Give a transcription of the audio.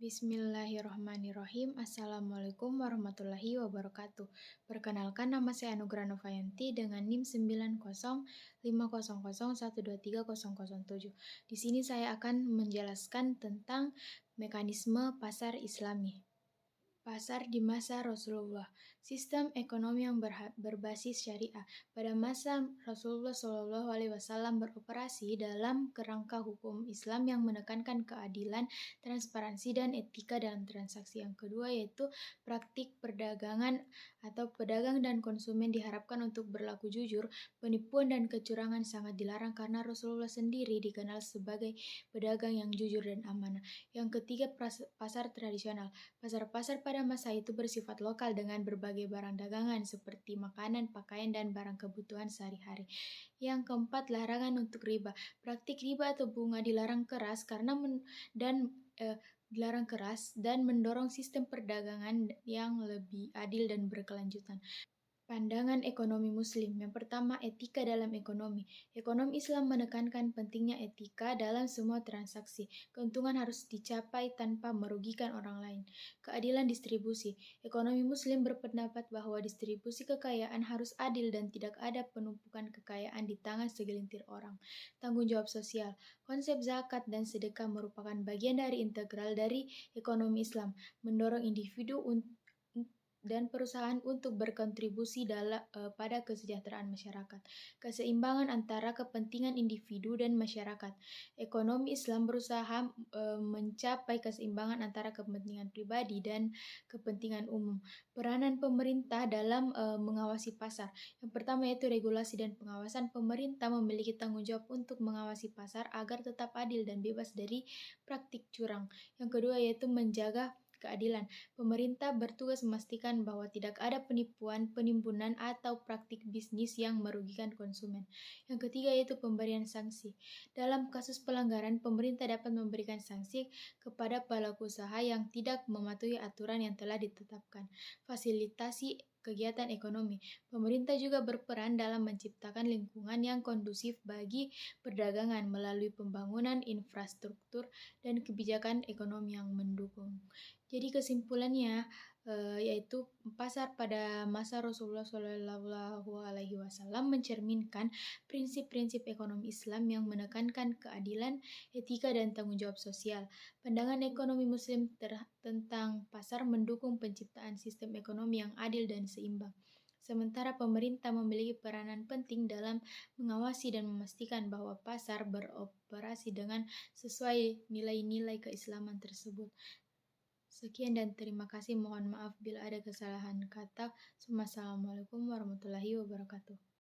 Bismillahirrahmanirrahim. Assalamualaikum warahmatullahi wabarakatuh. Perkenalkan, nama saya Anugrah Novayanti dengan NIM 905001230007. Di sini saya akan menjelaskan tentang mekanisme pasar Islami. Pasar di masa Rasulullah, sistem ekonomi yang berbasis syariah. Pada masa Rasulullah SAW beroperasi dalam kerangka hukum Islam yang menekankan keadilan, transparansi, dan etika dalam transaksi. Yang kedua yaitu praktik perdagangan atau pedagang dan konsumen diharapkan untuk berlaku jujur. Penipuan dan kecurangan sangat dilarang karena Rasulullah sendiri dikenal sebagai pedagang yang jujur dan amanah. Yang ketiga, pasar tradisional. Pasar-pasar pada masa itu bersifat lokal dengan berbagai barang dagangan seperti makanan, pakaian, dan barang kebutuhan sehari-hari. Yang keempat, larangan untuk riba. Praktik riba atau bunga dilarang keras dan mendorong sistem perdagangan yang lebih adil dan berkelanjutan. Pandangan ekonomi Muslim. Yang pertama, etika dalam ekonomi. Ekonomi Islam menekankan pentingnya etika dalam semua transaksi. Keuntungan harus dicapai tanpa merugikan orang lain. Keadilan distribusi. Ekonomi Muslim berpendapat bahwa distribusi kekayaan harus adil dan tidak ada penumpukan kekayaan di tangan segelintir orang. Tanggung jawab sosial. Konsep zakat dan sedekah merupakan bagian dari integral dari ekonomi Islam, mendorong individu dan perusahaan untuk berkontribusi pada kesejahteraan masyarakat. Keseimbangan antara kepentingan individu dan masyarakat. Ekonomi Islam berusaha mencapai keseimbangan antara kepentingan pribadi dan kepentingan umum. Peranan pemerintah dalam mengawasi pasar. Yang pertama yaitu regulasi dan pengawasan. Pemerintah memiliki tanggung jawab untuk mengawasi pasar agar tetap adil dan bebas dari praktik curang. Yang kedua yaitu menjaga keadilan. Pemerintah bertugas memastikan bahwa tidak ada penipuan, penimbunan, atau praktik bisnis yang merugikan konsumen. Yang ketiga yaitu pemberian sanksi. Dalam kasus pelanggaran, pemerintah dapat memberikan sanksi kepada pelaku usaha yang tidak mematuhi aturan yang telah ditetapkan. Fasilitasi kegiatan ekonomi. Pemerintah juga berperan dalam menciptakan lingkungan yang kondusif bagi perdagangan melalui pembangunan infrastruktur dan kebijakan ekonomi yang mendukung. Jadi kesimpulannya yaitu pasar pada masa Rasulullah SAW mencerminkan prinsip-prinsip ekonomi Islam yang menekankan keadilan, etika, dan tanggung jawab sosial. Pandangan ekonomi Muslim tentang pasar mendukung penciptaan sistem ekonomi yang adil dan seimbang. Sementara pemerintah memiliki peranan penting dalam mengawasi dan memastikan bahwa pasar beroperasi dengan sesuai nilai-nilai keislaman tersebut. Sekian dan terima kasih. Mohon maaf bila ada kesalahan kata. Wassalamualaikum warahmatullahi wabarakatuh.